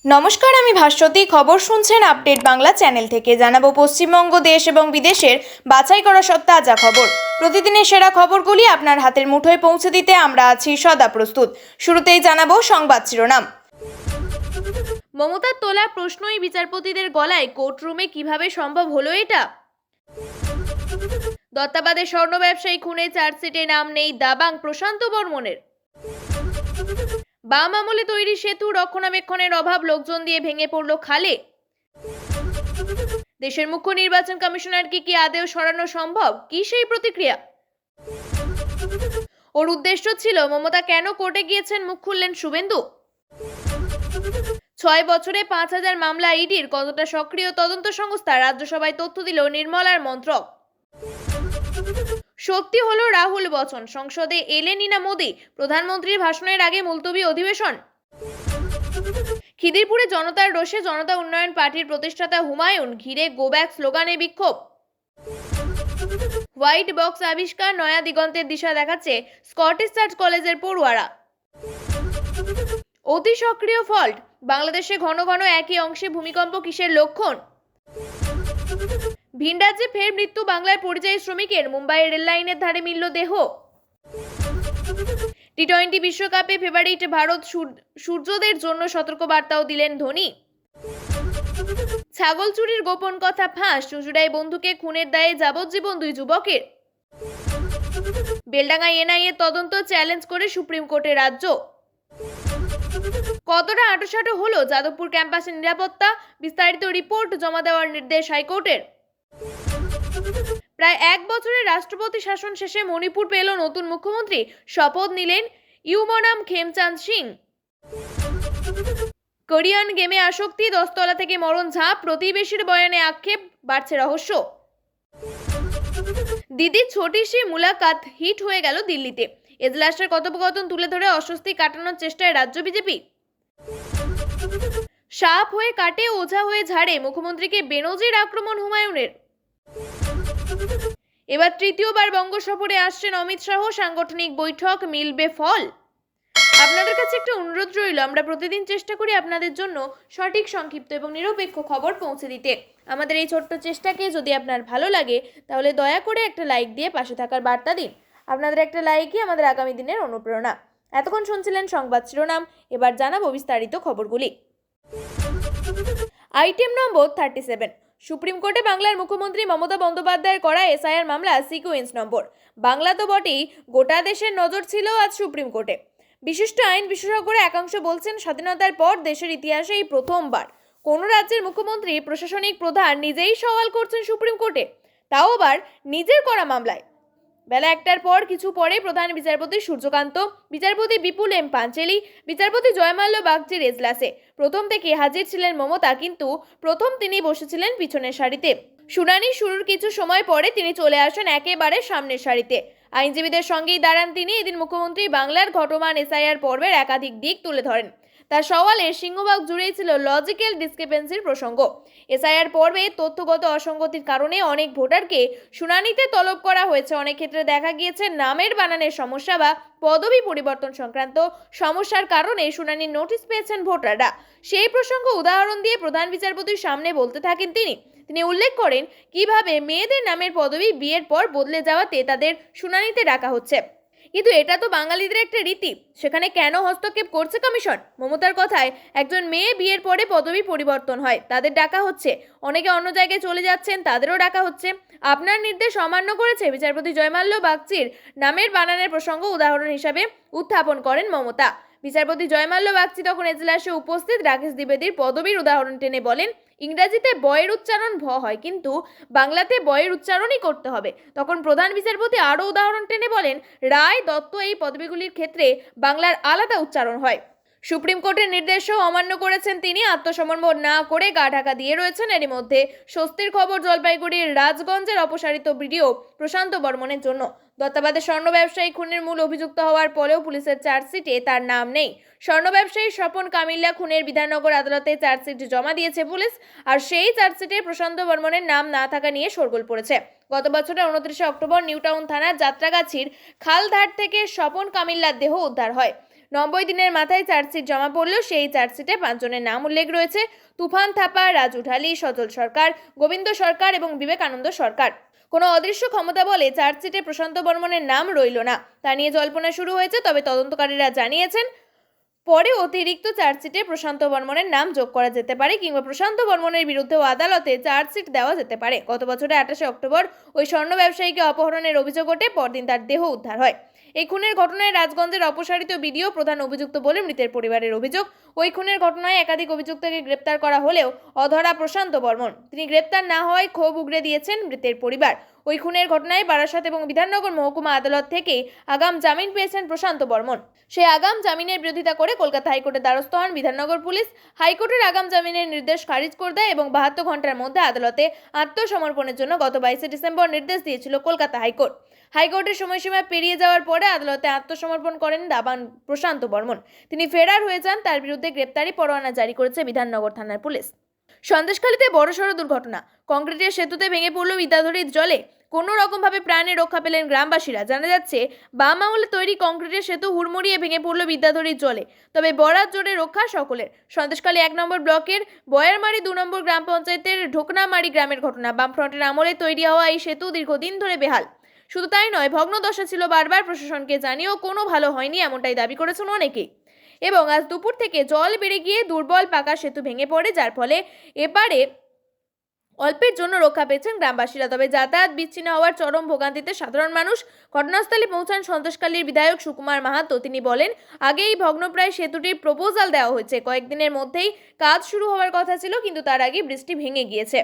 নমস্কার, আমি ভাস্বতী। খবর শুনছেন আপডেট বাংলা চ্যানেল থেকে। জানাবো পশ্চিমবঙ্গ, দেশ এবং বিদেশের বাছাই করা সব তাজা খবর। প্রতিদিনের সেরা খবরগুলি আপনার হাতের মুঠোয় পৌঁছে দিতে আমরা আছি সদা প্রস্তুত। শুরুতেই জানাবো সংবাদ শিরোনাম। মমতার তোলা প্রশ্নই বিচারপতিদের গলায়, কোর্টরুমে কিভাবে সম্ভব হলো এটা? দত্তাবাদের স্বর্ণ ব্যবসায়ী খুনে চার্জশিটে নাম নেই দাবাং প্রশান্ত বর্মনের। বাম আমলে তৈরি সেতু রক্ষণাবেক্ষণের অভাব, লোকজন দিয়ে ভেঙে পড়ল খালে। দেশের মুখ্য নির্বাচন কমিশনারকে কি আদেও সরানো সম্ভব? কি সেই প্রতিক্রিয়া? ওর উদ্দেশ্য ছিল মমতা কেন কোর্টে গিয়েছেন, মুখ খুললেন শুভেন্দু। 6 বছরে 5,000 মামলা ইডির, কতটা সক্রিয় তদন্ত সংস্থা? রাজ্যসভায় তথ্য দিল নির্মলার মন্ত্রক। সত্যি হলো রাহুল বচন, সংসদে এলেনই না মোদী, প্রধানমন্ত্রীর ভাষণের আগে মুলতবি অধিবেশন। খিদিরপুরে জনতার রোষে জনতা উন্নয়ন পার্টির প্রতিষ্ঠাতা হুমায়ুন ঘিরে গো ব্যাক স্লোগানে বিক্ষোভ। হোয়াইট বক্স আবিষ্কার, নয়া দিগন্তের দিশা দেখাচ্ছে স্কটিশ চার্চ কলেজের পড়ুয়ারা। অতি সক্রিয় ফল্ট, বাংলাদেশে ঘন ঘন একই অংশে ভূমিকম্প, কিসের লক্ষণ? ভিন রাজ্যে ফের মৃত্যু বাংলার পরিযায়ী শ্রমিকের, মুম্বাইয়ের রেল লাইনের ধারে মিলল দেহ। টি-20 বিশ্বকাপে ফেভারিট ভারত, সূর্যদের জন্য সতর্কবার্তাও দিলেন ধোনি। ছাগল চুরির গোপন কথা ফাঁস, চুঁচুড়ায় বন্ধুকে খুনের দায়ে যাবজ্জীবন 2 যুবকের। বেলডাঙ্গায় এনআইএ তদন্ত চ্যালেঞ্জ করে সুপ্রিম কোর্টে রাজ্য। কতটা আঁটোসাঁটো হলো যাদবপুর ক্যাম্পাসের নিরাপত্তা? বিস্তারিত রিপোর্ট জমা দেওয়ার নির্দেশ হাইকোর্টের। প্রায় 1 বছরের রাষ্ট্রপতি শাসন শেষে মণিপুর পেল নতুন মুখ্যমন্ত্রী, শপথ নিলেন ইউমনাম খেমচাঁদ সিং। কোরিয়ান গেমে আসক্তি, 10 তলা থেকে মরণ ঝাঁপ, প্রতিবেশীর বয়ানে আক্ষেপ, বাড়ছে রহস্য। দিদি ছোটি সি মুলাকাত হিট হয়ে গেল দিল্লিতে, এজলাসের কথোপকথন তুলে ধরে অস্বস্তি কাটানোর চেষ্টায় রাজ্য বিজেপি। সাপ হয়ে কাটে, ওঝা হয়ে ঝাড়ে, মুখ্যমন্ত্রীকে বেনজির আক্রমণ হুমায়ুনের। এবার তৃতীয়বার বঙ্গ সফরে আসছেন অমিত শাহ, সাংগঠনিক বৈঠক, মিলবে ফল? আপনাদের কাছে একটা অনুরোধ রইল, আমরা প্রতিদিন চেষ্টা করি আপনাদের জন্য সঠিক, সংক্ষিপ্ত এবং নিরপেক্ষ খবর পৌঁছে দিতে। আমাদের এই ছোট্ট চেষ্টাকে যদি আপনার ভালো লাগে তাহলে দয়া করে একটা লাইক দিয়ে পাশে থাকার বার্তা দিন। আপনাদের একটা লাইকই আমাদের আগামী দিনের অনুপ্রেরণা। এতক্ষণ শুনছিলেন সংবাদ শিরোনাম, এবার জানাবো বিস্তারিত খবরগুলি। আইটেম নম্বর 37। সুপ্রিম কোর্টে বাংলার মুখ্যমন্ত্রী মমতা বন্দ্যোপাধ্যায়ের করা এসআইআর মামলা সিকোয়েন্স নম্বর। বাংলা তো বটেই, গোটা দেশের নজর ছিল আজ সুপ্রিম কোর্টে। বিশিষ্ট আইন বিশেষজ্ঞরা একাংশ বলছেন, স্বাধীনতার পর দেশের ইতিহাসে এই প্রথমবার কোন রাজ্যের মুখ্যমন্ত্রী প্রশাসনিক প্রধান নিজেই সওয়াল করছেন সুপ্রিম কোর্টে, তাও আবার নিজের করা মামলায়। বেলা 1টার পর কিছু পরে প্রধান বিচারপতি সূর্যকান্ত, বিচারপতি বিপুল এম পাঞ্চেলি, বিচারপতি জয়মাল্য বাগচির এজলাসে প্রথম থেকে হাজির ছিলেন মমতা, কিন্তু প্রথম তিনি বসেছিলেন পিছনের সারিতে। শুনানি শুরুর কিছু সময় পরে তিনি চলে আসেন একেবারে সামনের সারিতে। আইনজীবীদের সঙ্গেই দাঁড়ান তিনি। এদিন মুখ্যমন্ত্রী বাংলার ঘটমান এসআইআর পর্বের একাধিক দিক তুলে ধরেন। তার সওয়ালের সিংহভাগ জুড়েই ছিল লজিক্যাল ডিসক্রিপেন্সির প্রসঙ্গ। এসআইআর পর্বে তথ্যগত অসঙ্গতির কারণে অনেক ভোটারকে শুনানিতে তলব করা হয়েছে। অনেক ক্ষেত্রে দেখা গিয়েছে নামের বানানের সমস্যা বা পদবি পরিবর্তন সংক্রান্ত সমস্যার কারণে শুনানির নোটিশ পেয়েছেন ভোটাররা। সেই প্রসঙ্গ উদাহরণ দিয়ে প্রধান বিচারপতির সামনে বলতে থাকেন তিনি উল্লেখ করেন কিভাবে মেয়েদের নামের পদবি বিয়ের পর বদলে যাওয়াতে তাদের শুনানিতে ডাকা হচ্ছে। কিন্তু এটা তো বাঙালিদের একটা রীতি, সেখানে কেন হস্তক্ষেপ করছে কমিশন? মমতার কথায়, একজন মেয়ে বিয়ের পরে পদবি পরিবর্তন হয়, তাদের ডাকা হচ্ছে। অনেকে অন্য জায়গায় চলে যাচ্ছেন, তাদেরও ডাকা হচ্ছে। আপনার নির্দেশ অমান্য করেছে বিচারপতি জয়মাল্য বাগচির নামের বানানের প্রসঙ্গ উদাহরণ হিসাবে উত্থাপন করেন মমতা। বিচারপতি জয়মাল্য বাগচি তখন এজলাসে উপস্থিত রাকেশ দ্বিবেদীর পদবীর উদাহরণ টেনে বলেন, ইংরেজিতে বয়ের উচ্চারণ ভ হয়, কিন্তু বাংলাতে বয়ের উচ্চারণই করতে হবে। তখন প্রধান বিচারপতি আরও উদাহরণ টেনে বলেন, রায়, দত্ত এই পদবিগুলির ক্ষেত্রে বাংলার আলাদা উচ্চারণ হয়। সুপ্রিম কোর্টের নির্দেশও অমান্য করেছেন তিনি। আত্মসমর্পণ না করে গা ঢাকা দিয়ে রয়েছেন। এরই মধ্যে স্বস্তির খবর জলপাইগুড়ির রাজগঞ্জের অপসারিত বিডিও প্রশান্ত বর্মনের জন্য। দত্তাবাদের স্বর্ণ ব্যবসায়ী খুনের মূল অভিযুক্ত হওয়ার পরেও পুলিশের চার্জশিটে তার নাম নেই। স্বর্ণ ব্যবসায়ী স্বপন কামিল্লা খুনের বিধাননগর আদালতে চার্জশিট জমা দিয়েছে পুলিশ, আর সেই চার্জশিটে প্রশান্ত বর্মনের নাম না থাকা নিয়ে শোরগোল পড়েছে। গত বছরের 29 অক্টোবর নিউ টাউন থানার যাত্রাগাছির খালধার থেকে স্বপন কামিল্লার দেহ উদ্ধার হয়। 90 দিনের মাথায় চার্জশিট জমা পড়লেও সেই চার্জশিটে 5 জনের নাম উল্লেখ রয়েছে: তুফান থাপা, রাজু ঢালি, সজল সরকার, গোবিন্দ সরকার এবং বিবেকানন্দ সরকার। কোনো অদৃশ্য ক্ষমতা বলে চার্জশিটে প্রশান্ত বর্মনের নাম রইল না, তা নিয়ে জল্পনা শুরু হয়েছে। তবে তদন্তকারীরা জানিয়েছেন, পরে অতিরিক্ত চার্জশিটে প্রশান্ত বর্মনের নাম যোগ করা যেতে পারে কিংবা প্রশান্ত বর্মনের বিরুদ্ধেও আদালতে চার্জশিট দেওয়া যেতে পারে। গত বছরের 28 অক্টোবর ওই স্বর্ণ ব্যবসায়ীকে অপহরণের অভিযোগ ওঠে, পরদিন তার দেহ উদ্ধার হয়। এই খুনের ঘটনায় রাজগঞ্জের অপসারিত বিডিও প্রধান অভিযুক্ত বলে মৃতের পরিবারের অভিযোগ। ওই খুনের ঘটনায় একাধিক অভিযুক্তকে গ্রেপ্তার করা হলেও অধরা প্রশান্ত বর্মন। তিনি গ্রেপ্তার না হওয়ায় ক্ষোভ উগরে দিয়েছেন মৃতের পরিবার। ওই খুনের ঘটনায় বারাসাত এবং বিধাননগর মহকুমা আদালত থেকে আগাম জামিন পেয়েছেন প্রশান্ত বর্মন। সেই আগাম জামিনের বিরোধিতা করে কলকাতা হাইকোর্টের দ্বারস্থ হন বিধাননগর পুলিশ। হাইকোর্টের আগাম জামিনের নির্দেশ খারিজ করে দেয় এবং 72 ঘন্টার মধ্যে আদালতে আত্মসমর্পণের জন্য গত 22 ডিসেম্বর নির্দেশ দিয়েছিল কলকাতা হাইকোর্ট। হাইকোর্টের সময়সীমা পেরিয়ে যাওয়ার পরে আদালতে আত্মসমর্পণ করেন দাবান প্রশান্ত বর্মন। তিনি ফেরার হয়ে যান। তার বিরুদ্ধে গ্রেপ্তারি পরোয়ানা জারি করেছে বিধাননগর থানার পুলিশ। সন্দেশখালীতে বড়সড় দুর্ঘটনা। কংক্রিটের সেতুতে ভেঙে পড়ল বিদ্যাধরীর জলে। কোনো রকমভাবে প্রাণে রক্ষা পেলেন গ্রামবাসীরা। জানা যাচ্ছে, বাম আমলে তৈরি কংক্রিটের সেতু হুড়মুড়িয়ে ভেঙে পড়ল বিদ্যাধরীর জলে। তবে বরাত জোরে রক্ষা সকলের। সন্দেশখালী 1 নম্বর ব্লকের বয়ারমারি 2 নম্বর গ্রাম পঞ্চায়েতের ঢোকনামারি গ্রামের ঘটনা। বামফ্রন্টের আমলে তৈরি হওয়া এই সেতু দীর্ঘদিন ধরে বেহাল। শুধু তাই নয়, ভগ্নদশা ছিল। বারবার প্রশাসনকে জানিয়েও কোনো ভালো হয়নি, এমনটাই দাবি করেছেন অনেকেই। এবং আজ দুপুর থেকে জল বেড়ে গিয়ে দুর্বল পাকা সেতু ভেঙে পড়ে, যার ফলে এপারে অল্পের জন্য রক্ষা পেয়েছেন গ্রামবাসীরা। তবে যাতায়াত বিচ্ছিন্ন হওয়ার চরম ভোগান্তিতে সাধারণ মানুষ। ঘটনাস্থলে পৌঁছান সন্দেশখালীর বিধায়ক সুকুমার মাহাতো। তিনি বলেন, আগে এই ভগ্নপ্রায় সেতুটির প্রপোজাল দেওয়া হয়েছে। কয়েকদিনের মধ্যেই কাজ শুরু হওয়ার কথা ছিল, কিন্তু তার আগে বৃষ্টি ভেঙে গিয়েছে।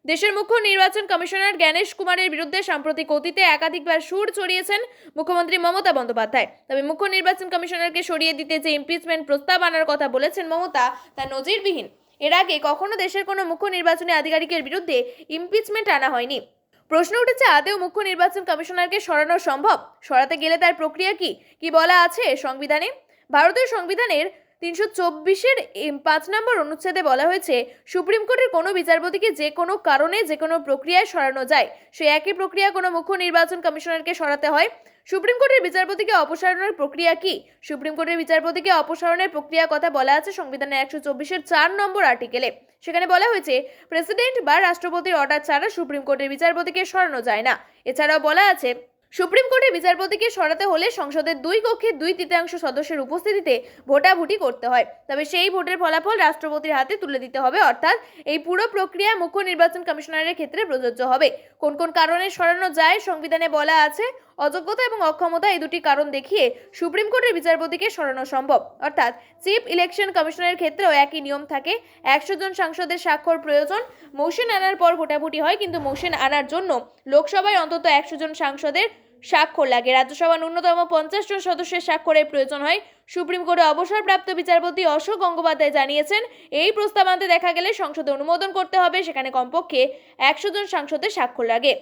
দেশের মুখ্য নির্বাচন কমিশনার জ্ঞানেশ কুমারের বিরুদ্ধে সাম্প্রতিক অতীতে একাধিকবার সুর চড়িয়েছেন মুখ্যমন্ত্রী মমতা বন্দ্যোপাধ্যায়। তবে মুখ্য নির্বাচন কমিশনারকে সরিয়ে দিতে যে ইমপিচমেন্ট প্রস্তাব আনার কথা বলেছেন মমতা, তা নজিরবিহীন। এর আগে কখনো দেশের কোনো মুখ্য নির্বাচনী আধিকারিকের বিরুদ্ধে ইমপিচমেন্ট আনা হয়নি। প্রশ্ন উঠেছে, আদৌ মুখ্য নির্বাচন কমিশনারকে সরানো সম্ভব? সরাতে গেলে তার প্রক্রিয়া কি বলা আছে সংবিধানে? ভারতীয় সংবিধানের 324-এর 5 নম্বর অনুচ্ছেদে বলা হয়েছে, সুপ্রিম কোর্টের কোনো বিচারপতিকে যে কোনো কারণে যে কোনো প্রক্রিয়ায় সরানো যায়। সেই একই প্রক্রিয়া কোনো মুখ্য নির্বাচন কমিশনারকে সরাতে হয়। সুপ্রিম কোর্টের বিচারপতিকে অপসারণের প্রক্রিয়া কি? সুপ্রিম কোর্টের বিচারপতিকে অপসারণের প্রক্রিয়ার কথা বলা আছে সংবিধানের 124-এর 4 নম্বর আর্টিকেলে। সেখানে বলা হয়েছে, প্রেসিডেন্ট বা রাষ্ট্রপতির অর্ডার ছাড়া সুপ্রিম কোর্টের বিচারপতিকে সরানো যায় না। এছাড়াও বলা আছে, সুপ্রিম কোর্টের বিচারপতিকে সরাতে হলে সংসদের 2 কক্ষে 2/3 সদস্যের উপস্থিতিতে ভোটাভুটি করতে হয়। তবে সেই ভোটের ফলাফল রাষ্ট্রপতির হাতে তুলে দিতে হবে। অর্থাৎ এই পুরো প্রক্রিয়া মুখ্য নির্বাচন কমিশনারের ক্ষেত্রে প্রযোজ্য হবে। কোন কোন কারণে সরানো যায় সংবিধানে বলা আছে, অযোগ্যতা এবং অক্ষমতা, এই দুটি কারণ দেখিয়ে সুপ্রিম কোর্টের বিচারপতিকে সরানো সম্ভব। অর্থাৎ চিফ ইলেকশন কমিশনারের ক্ষেত্রেও একই নিয়ম থাকে। 100 জন সাংসদের স্বাক্ষর প্রয়োজন। মোশন আনার পর ভোটাভুটি হয়, কিন্তু মোশন আনার জন্য লোকসভায় অন্তত 100 জন সাংসদের স্বাক্ষর লাগে। রাজ্যসভা ন্যূনতম 50 জন সদস্যের স্বাক্ষরের প্রয়োজন হয়। সুপ্রিম কোর্টে অবসরপ্রাপ্ত বিচারপতি অশোক গঙ্গোপাধ্যায় জানিয়েছেন, এই প্রস্তাব আনতে দেখা গেলে সংসদে অনুমোদন করতে হবে, সেখানে কমপক্ষে 100 জন সাংসদের স্বাক্ষর লাগে।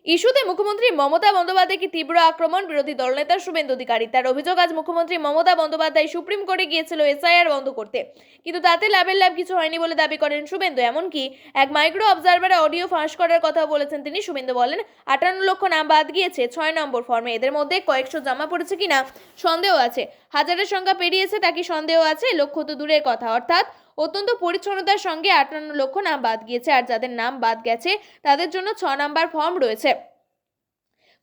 ইস্যুতে মুখ্যমন্ত্রী মমতা বন্দ্যোপাধ্যায়কে তীব্র আক্রমণ বিরোধী দলনেতা শুভেন্দু অধিকারী। তার অভিযোগ, আজ মুখ্যমন্ত্রী মমতা বন্দ্যোপাধ্যায় সুপ্রিম কোর্টে গিয়েছিল এসআইআর বন্ধ করতে, কিন্তু তাতে লাভের লাভ কিছু হয়নি বলে দাবি করেন শুভেন্দু। এমনকি এক মাইক্রো অবজারভারে অডিও ফাঁস করার কথা বলেছেন তিনি। শুভেন্দু বলেন, 58 লক্ষ নাম বাদ গিয়েছে 6 নম্বর ফর্মে। এদের মধ্যে কয়েকশো জমা পড়েছে কিনা সন্দেহ আছে। হাজারের সংখ্যা পেরিয়েছে তা কি সন্দেহ আছে? লক্ষ তো দূরের কথা। অর্থাৎ অত্যন্ত পরিচ্ছন্নতার সঙ্গে 58 লক্ষ নাম বাদ গিয়েছে। আর যাদের নাম বাদ গেছে তাদের জন্য 6 নাম্বার ফর্ম রয়েছে,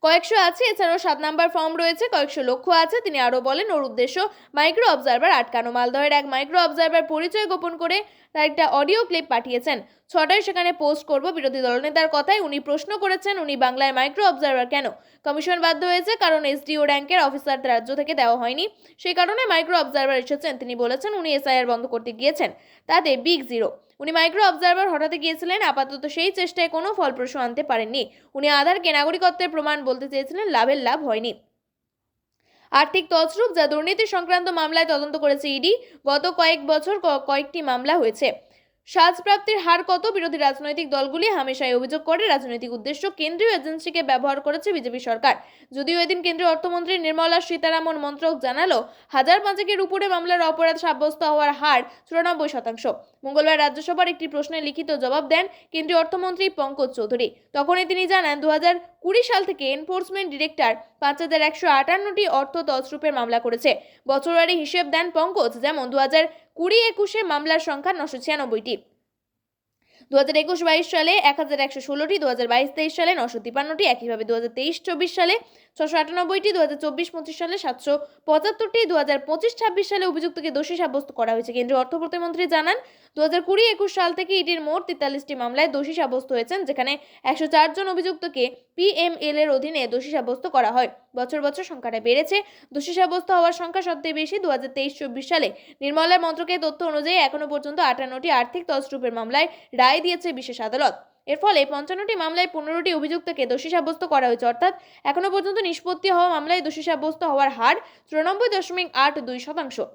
কয়েকশো আছে। এছাড়াও 7 নাম্বার ফর্ম রয়েছে, কয়েকশো লক্ষ আছে। তিনি আরো বলেন, ওর উদ্দেশ্য মাইক্রো অবজারভার আটকানো। মালদহের এক মাইক্রো অবজারভার পরিচয় গোপন করে তার একটা অডিও ক্লিপ পাঠিয়েছেন। 6টায় সেখানে পোস্ট করব। বিরোধী দলনেতার কথায় উনি প্রশ্ন করেছেন, উনি বাংলায় মাইক্রো অবজারভার কেন? কমিশন বাধ্য হয়েছে, কারণ এসডিও র্যাঙ্কের অফিসারদের রাজ্য থেকে দেওয়া হয়নি, সেই কারণে মাইক্রো অবজারভার এসেছেন। তিনি বলেছেন, উনি এসআইআর বন্ধ করতে গিয়েছেন, তাতে বিগ জিরো। উনি মাইক্রো অবজারভার হঠাৎ গিয়েছিলেন, আপাতত সেই চেষ্টায় কোনো ফলপ্রসূ আনতে পারেননি। উনি আধারকে নাগরিকত্বের প্রমাণ বলতে চেয়েছিলেন, লাভের লাভ হয়নি। আর্থিক তছরূপ যা দুর্নীতি সংক্রান্ত মামলায় তদন্ত করেছে ইডি। গত কয়েক বছর কয়েকটি মামলা হয়েছে। সাজপ্রাপ্তির হার কত? বিরোধী রাজনৈতিক দলগুলি হামেশাই অভিযোগ করে রাজনৈতিক উদ্দেশ্য কেন্দ্রীয় এজেন্সিকে ব্যবহার করেছে বিজেপি সরকার। যদিও এদিন কেন্দ্রীয় অর্থমন্ত্রী নির্মলা সীতারামন মন্ত্রক জানালো, হাজার পাঁচেকের উপরে মামলার অপরাধ সাব্যস্ত হওয়ার হার 94%। মঙ্গলবার রাজ্যসভার একটি প্রশ্নের লিখিত জবাব দেন কেন্দ্রীয় অর্থমন্ত্রী পঙ্কজ চৌধুরী। তখনই তিনি জানান, 2020 সাল থেকে এনফোর্সমেন্ট ডিরেক্টর 5158টি অর্থ তছরূপের মামলা করেছে। বছরওয়ারি হিসেব দেন পঙ্কজ, যেমন 2020-21 মামলার সংখ্যা 996টি, 2021-22 সালে 1116টি, 2022-23 সালে 953টি, একইভাবে 2023-24 সালে 698টি, 2024-25 সালে 775টি, 2025-26 সালে অভিযুক্তকে দোষী সাব্যস্ত করা হয়েছে। কেন্দ্রীয় অর্থ প্রতিমন্ত্রী জানান, 2020-21 সাল থেকে ইডির মোট 43টি মামলায় দোষী সাব্যস্ত হয়েছেন, যেখানে 104 জন অভিযুক্তকে পিএমএল এর অধীনে দোষী সাব্যস্ত করা হয়। বছর বছর সংখ্যাটা বেড়েছে। দোষী সাব্যস্ত হওয়ার সংখ্যা সবচেয়ে বেশি 2023-24 সালে। নির্মলার মন্ত্রকের তথ্য অনুযায়ী এখনো পর্যন্ত 58টি আর্থিক তছরূপের মামলায় রায় দিয়েছে বিশেষ আদালত। এর ফলে 55টি মামলায় 15টি অভিযুক্তকে দোষী সাব্যস্ত করা হয়েছে, অর্থাৎ এখনো পর্যন্ত নিষ্পত্তি হওয়া মামলায় দোষী সাব্যস্ত হওয়ার হার 94.82%।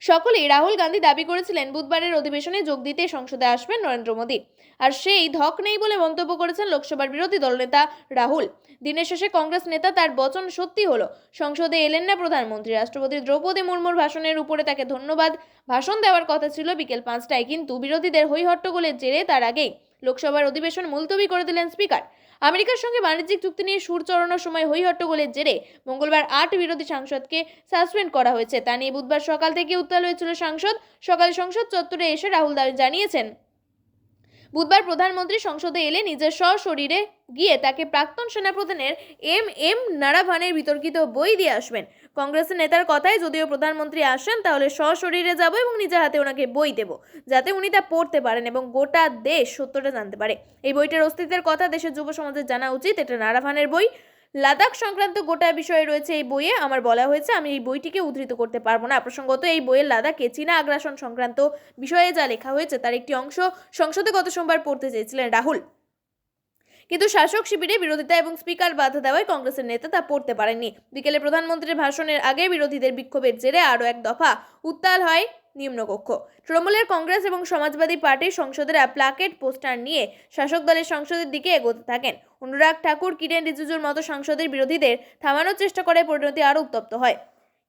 সকলেই রাহুল গান্ধী দাবি করেছিলেন বুধবারের অধিবেশনে যোগ দিতে সংসদে আসবেন নরেন্দ্র মোদী, আর সেই ধক নেই বলে মন্তব্য করেছেন লোকসভার বিরোধী দলনেতা রাহুল। দিনের শেষে কংগ্রেস নেতা তার বচন সত্যি হলো, সংসদে এলেন না প্রধানমন্ত্রী। রাষ্ট্রপতি দ্রৌপদী মুর্মুর ভাষণের উপরে তাকে ধন্যবাদ ভাষণ দেওয়ার কথা ছিল বিকেল 5টায়, কিন্তু বিরোধীদের হইহট্টগোলের জেরে তার আগেই লোকসভার অধিবেশন মুলতবি করে দিলেন স্পিকার। আমেরিকার সঙ্গে বাণিজ্যিক চুক্তি নিয়ে সুর চড়ানোর সময় হইহট্টগোলের জেরে মঙ্গলবার 8 বিরোধী সাংসদকে সাসপেন্ড করা হয়েছে। তা নিয়ে বুধবার সকাল থেকে উত্তাল হয়েছিল সংসদ। সকালে সংসদ চত্বরে এসে রাহুল জানিয়েছেন, বুধবার প্রধানমন্ত্রী সংসদে এলে নিজের সশরীরে গিয়ে তাকে প্রাক্তন সেনাপ্রধানের এম নারাভানের বিতর্কিত বই দিয়ে আসবেন। কংগ্রেসের নেতার কথায়, যদিও প্রধানমন্ত্রী আসেন তাহলে সশরীরে যাব এবং নিজের হাতে ওনাকে বই দেব, যাতে উনি তা পড়তে পারেন এবং গোটা দেশ সত্যটা জানতে পারে। এই বইটার অস্তিত্বের কথা দেশের যুব সমাজের জানা উচিত। এটা নারাভানের বই। লাদাখ সংক্রান্ত গোটা বিষয়ে রয়েছে এই বইয়ে। আমার বলা হয়েছে আমি এই বইটিকে উদ্ধৃত করতে পারবো না। প্রসঙ্গত, এই বইয়ের লাদাখে চীনা আগ্রাসন সংক্রান্ত বিষয়ে যা লেখা হয়েছে তার একটি অংশ সংসদে গত সোমবার পড়তে চেয়েছিলেন রাহুল, কিন্তু শাসক শিবিরে বিরোধিতা এবং স্পিকার বাধা দেওয়ায় কংগ্রেসের নেতা তা পড়তে পারেননি। বিকেলে প্রধানমন্ত্রীর ভাষণের আগে বিরোধীদের বিক্ষোভের জেরে আরও এক দফা উত্তাল হয় নিম্নকক্ষ। তৃণমূলের, কংগ্রেস এবং সমাজবাদী পার্টির সংসদের প্লাকেট পোস্টার নিয়ে শাসক দলের সংসদের দিকে এগোতে থাকেন। অনুরাগ ঠাকুর, কিরেন রিজিজুর মতো সাংসদের বিরোধীদের থামানোর চেষ্টা করে পরিণতি আরও উত্তপ্ত হয়।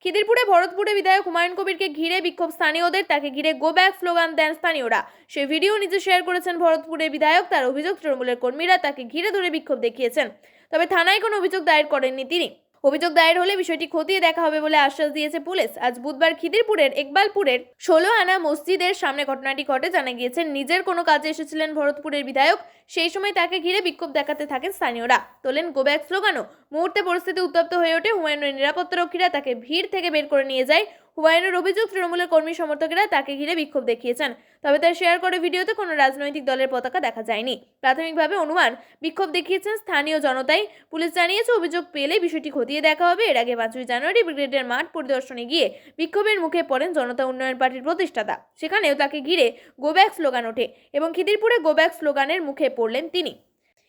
খিদিরপুরে ভরতপুরে বিধায়ক হুমায়ুন কবিরকে ঘিরে বিক্ষোভ স্থানীয়দের, তাকে ঘিরে গো ব্যাক স্লোগান দেন স্থানীয়রা। সেই ভিডিও নিজে শেয়ার করেছেন ভরতপুরের বিধায়ক। তার অভিযোগ, তৃণমূলের কর্মীরা তাকে ঘিরে ধরে বিক্ষোভ দেখিয়েছেন, তবে থানায় কোনো অভিযোগ দায়ের করেননি তিনি। অভিযোগ দায়ের হলে বিষয়টি খতিয়ে দেখা হবে বলে আশ্বাস দিয়েছে পুলিশ। আজ বুধবার খিদিরপুরের একবালপুরের 16 আনা মসজিদের সামনে ঘটনাটি ঘটে। জানা গিয়েছে, নিজের কোনো কাজে এসেছিলেন ভরতপুরের বিধায়ক। সেই সময় তাকে ঘিরে বিক্ষোভ দেখাতে থাকেন স্থানীয়রা, তোলেন গো ব্যাক স্লোগানও। মুহূর্তে পরিস্থিতি উত্তপ্ত হয়ে ওঠে। হুমায়ুনের নিরাপত্তারক্ষীরা তাকে ভিড় থেকে বের করে নিয়ে যায়। হুমায়ুনের অভিযোগ, তৃণমূলের কর্মী সমর্থকেরা তাকে ঘিরে বিক্ষোভ দেখিয়েছেন, তবে তার শেয়ার করে ভিডিওতে কোনো রাজনৈতিক দলের পতাকা দেখা যায়নি। প্রাথমিকভাবে অনুমান বিক্ষোভ দেখিয়েছেন স্থানীয় জনতাই। পুলিশ জানিয়েছে, অভিযোগ পেলে বিষয়টি খতিয়ে দেখা হবে। এর আগে 5ই জানুয়ারি ব্রিগেডের মাঠ পরিদর্শনে গিয়ে বিক্ষোভের মুখে পড়েন জনতা উন্নয়ন পার্টির প্রতিষ্ঠাতা। সেখানেও তাকে ঘিরে গো ব্যাক স্লোগান ওঠে এবং খিদিরপুরে গো ব্যাক স্লোগানের মুখে পড়লেন তিনি।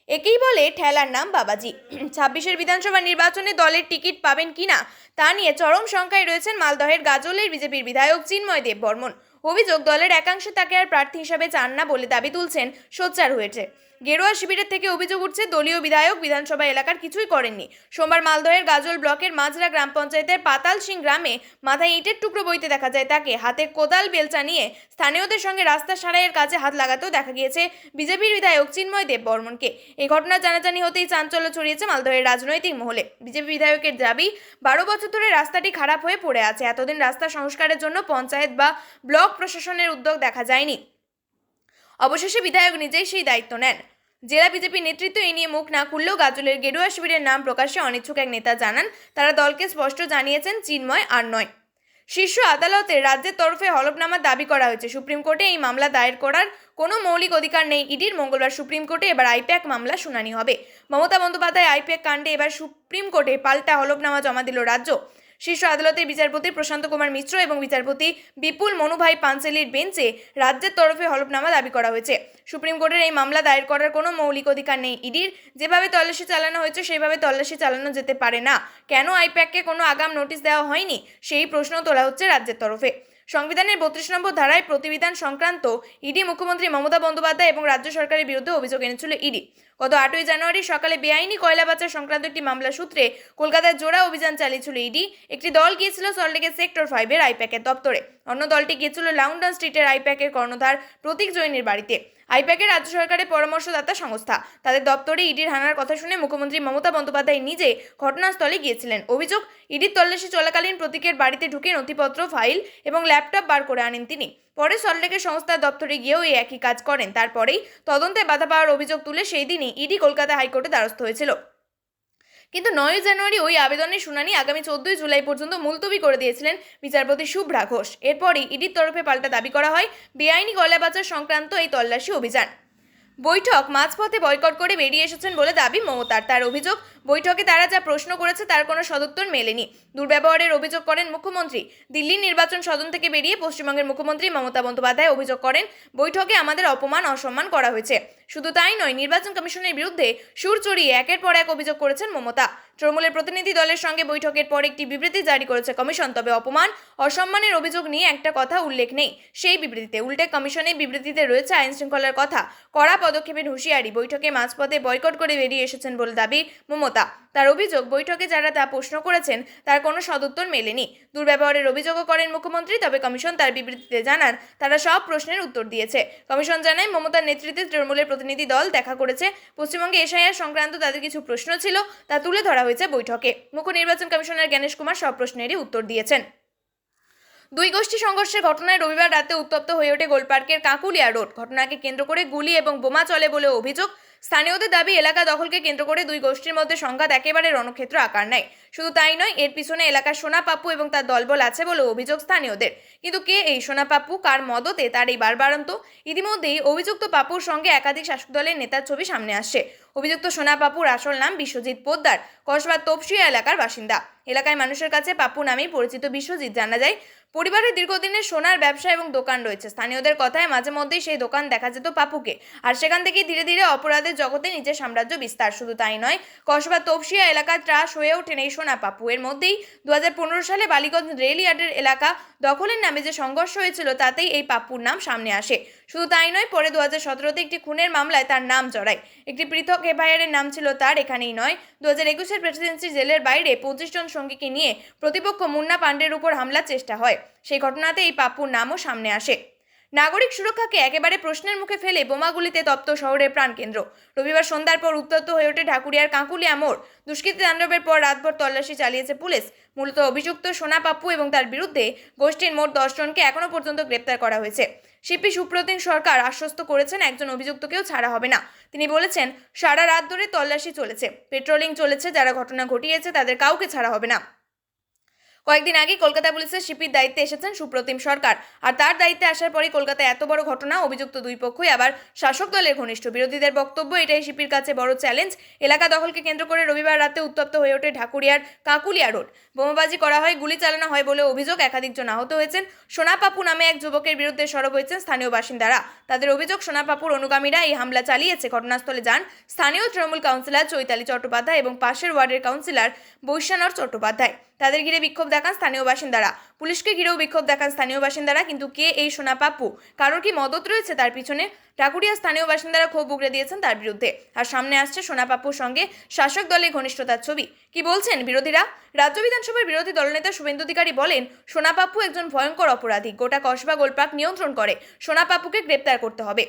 একেই বলে ঠেলার নাম বাবাজি। 26-এর বিধানসভা নির্বাচনে দলের টিকিট পাবেন কিনা তা নিয়ে চরম শঙ্কায় রয়েছেন মালদহের গাজলের বিজেপির বিধায়ক চিন্ময় দেব বর্মন। অভিযোগ, দলের একাংশ তাকে আর প্রার্থী হিসাবে চান না বলে দাবি তুলছেন সোচ্চার হয়েছে। গেরুয়া শিবিরের থেকে অভিযোগ উঠছে, দলীয় বিধায়ক বিধানসভা এলাকার কিছুই করেননি। সোমবার মালদহের গাজল ব্লকের মাঝরা গ্রাম পঞ্চায়েতের পাতাল সিং গ্রামে মাথায় ইটের টুকরো বইতে দেখা যায় তাকে। হাতে কোদাল বেলচা নিয়ে স্থানীয়দের সঙ্গে রাস্তা সারাইয়ের কাজে হাত লাগাতেও দেখা গিয়েছে বিজেপির বিধায়ক চিন্ময় দেব বর্মনকে। এই ঘটনা জানাজানি হতেই চাঞ্চল্য ছড়িয়েছে মালদহের রাজনৈতিক মহলে। বিজেপি বিধায়কের দাবি, 12 বছর ধরে রাস্তাটি খারাপ হয়ে পড়ে আছে। এতদিন রাস্তা সংস্কারের জন্য পঞ্চায়েত বা ব্লক প্রশাসনের উদ্যোগ দেখা যায়নি। অবশেষে বিধায়ক নিজেই সেই দায়িত্ব নেন। জেলা বিজেপি নেতৃত্ব এই নিয়ে মুখ না খুললেও গাজলের গেরুয়া শিবিরের নাম প্রকাশে অনিচ্ছুক এক নেতা জানান, তারা দলকে স্পষ্ট জানিয়েছেন চিন্ময় আর নয়। শীর্ষ আদালতে রাজ্যের তরফে হলফনামা দাবি করা হয়েছে। সুপ্রিম কোর্টে এই মামলা দায়ের করার কোনো মৌলিক অধিকার নেই ইডির। মঙ্গলবার সুপ্রিম কোর্টে এবার আইপ্যাক মামলা শুনানি হবে। মমতা বন্দ্যোপাধ্যায় আইপ্যাক কাণ্ডে এবার সুপ্রিম কোর্টে পাল্টা হলফনামা জমা দিল রাজ্য। শীর্ষ আদালতের বিচারপতি প্রশান্ত কুমার মিশ্র এবং বিচারপতি বিপুল মনুভাই পাঞ্চেলির বেঞ্চে রাজ্যের তরফে হলফনামা দাবি করা হয়েছে। সুপ্রিম কোর্টের এই মামলা দায়ের করার কোনো মৌলিক অধিকার নেই ইডির। যেভাবে তল্লাশি চালানো হয়েছে সেভাবে তল্লাশি চালানো যেতে পারে না। কেন আইপ্যাককে কোনো আগাম নোটিশ দেওয়া হয়নি সেই প্রশ্ন তোলা হচ্ছে রাজ্যের তরফে। সংবিধানের 32 নম্বর ধারায় প্রতিবিধান সংক্রান্ত ইডি মুখ্যমন্ত্রী মমতা বন্দ্যোপাধ্যায় এবং রাজ্য সরকারের বিরুদ্ধে অভিযোগ এনেছিল ইডি। গত 8ই জানুয়ারি সকালে বেআইনি কয়লা পাচার সংক্রান্ত একটি মামলা সূত্রে কলকাতায় জোড়া অভিযান চালিয়েছিল ইডি। একটি দল গিয়েছিল সল্টলেকের সেক্টর 5-এর আইপ্যাকের দপ্তরে, অন্য দলটি গিয়েছিল লাউন্ডন স্ট্রিটের আইপ্যাকের কর্ণধার প্রতীক জৈনের বাড়িতে। আইপ্যাকের রাজ্য সরকারের পরামর্শদাতা সংস্থা, তাদের দপ্তরে ইডির হানার কথা শুনে মুখ্যমন্ত্রী মমতা বন্দ্যোপাধ্যায় নিজে ঘটনাস্থলে গিয়েছিলেন। অভিযোগ, ইডির তল্লাশি চলাকালীন প্রতীকের বাড়িতে ঢুকে নথিপত্র, ফাইল এবং ল্যাপটপ বার করে আনেন তিনি। পরে সল্টলেকের সংস্থার দপ্তরে গিয়েও এই একই কাজ করেন। তারপরেই তদন্তে বাধা পাওয়ার অভিযোগ তুলে সেই দিনই ইডি কলকাতা হাইকোর্টে দ্বারস্থ হয়েছিল। কিন্তু 9 জানুয়ারি ওই আবেদনের শুনানি আগামী 14 জুলাই পর্যন্ত মুলতবি করে দিয়েছিলেন বিচারপতি শুভ্রা ঘোষ। এরপরই ইডির তরফে পাল্টা দাবি করা হয় বেআইনি কয়লা পাচার সংক্রান্ত এই তল্লাশি অভিযান। বৈঠক মাঝপথে বয়কট করে বেরিয়ে এসেছেন বলে দাবি মমতার। তার অভিযোগ, বৈঠকে তারা যা প্রশ্ন করেছে তার কোনো সদুত্তর মেলেনি। দুর্ব্যবহারের অভিযোগ করেন মুখ্যমন্ত্রী। দিল্লির নির্বাচন সদন থেকে বেরিয়ে পশ্চিমবঙ্গের মুখ্যমন্ত্রী মমতা বন্দ্যোপাধ্যায় অভিযোগ করেন, বৈঠকে আমাদের অপমান অসম্মান করা হয়েছে। শুধু তাই নয়, নির্বাচন কমিশনের বিরুদ্ধে সুর চড়িয়ে একের পর এক অভিযোগ করেছেন মমতা। তৃণমূলের প্রতিনিধি দলের সঙ্গে বৈঠকের পর একটি বিবৃতি জারি করেছে কমিশন, তবে অপমান অসম্মানের অভিযোগ নিয়ে একটা কথা উল্লেখ নেই সেই বিবৃতিতে। উল্টে কমিশনের বিবৃতিতে রয়েছে আইন শৃঙ্খলার কথা, কড়া পদক্ষেপের হুঁশিয়ারি। বৈঠকে মাঝপথে বয়কট করে বেরিয়ে এসেছেন বলে দাবি মমতা। তার অভিযোগ, বৈঠকে যারা তা প্রশ্ন করেছেন তার কোনো সদুত্তর মেলেনি। দুর্ব্যবহারের অভিযোগও করেন মুখ্যমন্ত্রী, তবে কমিশন তার বিবৃতিতে জানান তারা সব প্রশ্নের উত্তর দিয়েছে। কমিশন জানায়, মমতার নেতৃত্বে তৃণমূলের প্রতিনিধি দল দেখা করেছে। পশ্চিমবঙ্গে এসআইআর সংক্রান্ত তাদের কিছু প্রশ্ন ছিল, তা তুলে ধরা হয়েছে বৈঠকে। মুখ্য নির্বাচন কমিশনার জ্ঞানেশ কুমার সব প্রশ্নেরই উত্তর দিয়েছেন। দুই গোষ্ঠী সংঘর্ষের ঘটনায় রবিবার রাতে উত্তপ্ত হয়ে ওঠে গোলপার্কের কাকুলিয়া রোড। ঘটনাকে কেন্দ্র করে গুলি এবং বোমা চলে বলে অভিযোগ। স্থানীয়দের দাবি, এলাকা দখলকে কেন্দ্র করে দুই গোষ্ঠীর মধ্যে সংঘাত একেবারে রণক্ষেত্র আকার নেয়। শুধু তাই নয়, এর পিছনে এলাকার সোনা পাপ্পু এবং তার দলবল আছে বলে অভিযোগ স্থানীয়দের। কিন্তু কে এই সোনা পাপ্পু, কার মদতে, তার এই বারবারন্ত? ইতিমধ্যেই অভিযুক্ত পাপ্পুর সঙ্গে একাধিক শাসক দলের নেতার ছবি সামনে আসছে। অভিযুক্ত সোনা পাপ্পুর আসল নাম বিশ্বজিৎ পোদ্দার, কসবার তপসিয়া এলাকার বাসিন্দা। এলাকায় মানুষের কাছে পাপ্পু নামেই পরিচিত বিশ্বজিৎ। জানা যায়, পরিবারের দীর্ঘদিনের সোনার ব্যবসা এবং দোকান রয়েছে। স্থানীয়দের কথায় মাঝে মধ্যেই সেই দোকান দেখা যেত পাপ্পুকে, আর সেখান থেকেই ধীরে ধীরে অপরাধের জগতে নিজের সাম্রাজ্য বিস্তার। শুধু তাই নয়, কসবা তপসিয়া এলাকার ত্রাস হয়ে ওঠেন এই সোনা পাপ্পু। এর মধ্যেই 2015 সালে বালিগঞ্জ রেল ইয়ার্ডের এলাকা দখলের নামে যে সংঘর্ষ হয়েছিল, তাতেই এই পাপ্পুর নাম সামনে আসে। শুধু তাই নয়, পরে 2017-তে একটি খুনের মামলায় তার নাম জড়ায়। একটি পৃথক এফআইআরের নাম ছিল তার। এখানেই নয়, 2021-এর প্রেসিডেন্সি জেলের বাইরে 25 জন সঙ্গীকে নিয়ে প্রতিপক্ষ মুন্না পান্ডের উপর হামলার চেষ্টা হয়। সেই ঘটনাতে এই পাপ্পুর নামও সামনে আসে। নাগরিক সুরক্ষাকে একেবারে প্রশ্নের মুখে ফেলে বোমাগুলিতে তপ্ত শহরের প্রাণকেন্দ্র। রবিবার সন্ধ্যার পর উত্তপ্ত হয়ে ওঠে ঢাকুরিয়ার কাঁকুলিয়া মোড়। দুষ্কৃতী তাণ্ডবের পর রাতভর তল্লাশি চালিয়েছে পুলিশ। মূলত অভিযুক্ত সোনা পাপ্পু এবং তার বিরুদ্ধে গোষ্ঠীর মোট 10 জনকে এখনো পর্যন্ত গ্রেপ্তার করা হয়েছে। সিপি সুপ্রতিম সরকার আশ্বস্ত করেছেন, একজন অভিযুক্তকেও ছাড়া হবে না। তিনি বলেছেন, সারা রাত ধরে তল্লাশি চলেছে, পেট্রোলিং চলেছে, যারা ঘটনা ঘটিয়েছে তাদের কাউকে ছাড়া হবে না। কয়েকদিন আগে কলকাতা পুলিশের সিপির দায়িত্বে এসেছেন সুপ্রতিম সরকার, আর তার দায়িত্বে আসার পরই কলকাতায় এত বড় ঘটনা। অভিযুক্ত দুই পক্ষই আবার শাসক দলের ঘনিষ্ঠ। বিরোধীদের বক্তব্য, এটাই সিপির কাছে বড় চ্যালেঞ্জ। এলাকা দখলকে কেন্দ্র করে রবিবার রাতে উত্তপ্ত হয়ে ওঠে ঢাকুরিয়ার কাকুলিয়া রোড। বোমাবাজি করা হয়, গুলি চালানো হয় বলে অভিযোগ। একাধিক জন আহত হয়েছেন। সোনা পাপ্পু নামে এক যুবকের বিরুদ্ধে সরব হয়েছেন স্থানীয় বাসিন্দারা। তাদের অভিযোগ, সোনা পাপ্পুর অনুগামীরা এই হামলা চালিয়েছে। ঘটনাস্থলে যান স্থানীয় তৃণমূল কাউন্সিলর চৈতালি চট্টোপাধ্যায় এবং পাশের ওয়ার্ডের কাউন্সিলর বৈশ্যানর চট্টোপাধ্যায়। তাদের ঘিরে বিক্ষোভ দেখান স্থানীয় বাসিন্দারা। পুলিশকে ঘিরেও বিক্ষোভ দেখান স্থানীয় বাসিন্দারা। কিন্তু কে এই সোনা পাপ্পু, কারোর কি মদত রয়েছে তার পিছনে? ঢাকুরিয়া স্থানীয় বাসিন্দারা ক্ষোভ উগরে দিয়েছেন তার বিরুদ্ধে। আর সামনে আসছে সোনা পাপ্পুর সঙ্গে শাসক দলের ঘনিষ্ঠতার ছবি। কি বলছেন বিরোধীরা? রাজ্য বিধানসভার বিরোধী দলনেতা শুভেন্দু অধিকারী বলেন, সোনা পাপ্পু একজন ভয়ঙ্কর অপরাধী, গোটা কসবা গোলপার্ক নিয়ন্ত্রণ করে। সোনা পাপ্পুকে গ্রেপ্তার করতে হবে।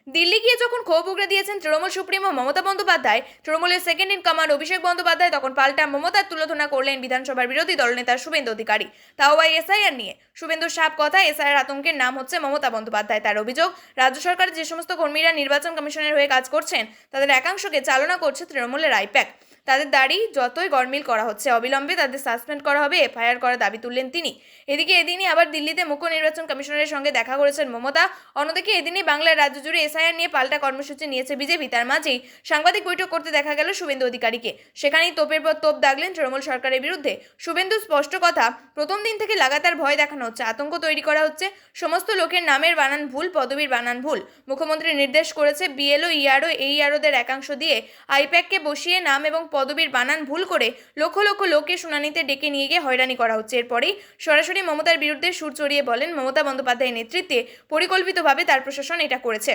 দিল্লি গিয়ে যখন ক্ষোভ উগরে দিয়েছেন তৃণমূল সুপ্রিমো মমতা বন্দ্যোপাধ্যায়, তৃণমূলের second in command Abhishek Bandyopadhyay তখন পাল্টা মমতার তুলোধনা করলেন বিধানসভার বিরোধী দলনেতা শুভেন্দু অধিকারী। তাও আবার এসআইআর নিয়ে। শুভেন্দুর সাফ কথা, এসআইআর আতঙ্কের নাম হচ্ছে মমতা বন্দ্যোপাধ্যায়। তার অভিযোগ, রাজ্য সরকারের যে সমস্ত কর্মীরা নির্বাচন কমিশনের হয়ে কাজ করছেন, তাদের একাংশকে চালনা করছে তৃণমূলের আইপ্যাক। তাদের দাড়ি যতই গরমিল করা হচ্ছে, অবিলম্বে তাদের সাসপেন্ড করা হবে, এফআইআর করার দাবি তুললেন তিনি। এদিকে এদিনই আবার দিল্লিতে মুখ্য নির্বাচন কমিশনারের সঙ্গে দেখা করেছেন মমতা। অন্যদিকে এদিনই বাংলার রাজ্য জুড়ে এসআইআর নিয়ে পাল্টা কর্মসূচি নিয়েছে বিজেপি। তার মাঝেই সাংবাদিক বৈঠক করতে দেখা গেল শুভেন্দু অধিকারীকে। সেখানেই তোপের পর তোপ দাগলেন তৃণমূল সরকারের বিরুদ্ধে। শুভেন্দুর স্পষ্ট কথা, প্রথম দিন থেকে লাগাতার ভয় দেখানো হচ্ছে, আতঙ্ক তৈরি করা হচ্ছে। সমস্ত লোকের নামের বানান ভুল, পদবীর বানান ভুল। মুখ্যমন্ত্রী নির্দেশ করেছে, বিএলও, ইআরও, এইআরওদের একাংশ দিয়ে আইপ্যাককে বসিয়ে নাম এবং পদবীর বানান ভুল করে লক্ষ লক্ষ লোককে শুনানিতে ডেকে নিয়ে গিয়ে হয়রানি করা হচ্ছে। এরপরেই সরাসরি মমতার বিরুদ্ধে সুর চড়িয়ে বলেন মমতা বন্দ্যোপাধ্যায়ের নেতৃত্বে পরিকল্পিতভাবে তার প্রশাসন এটা করেছে।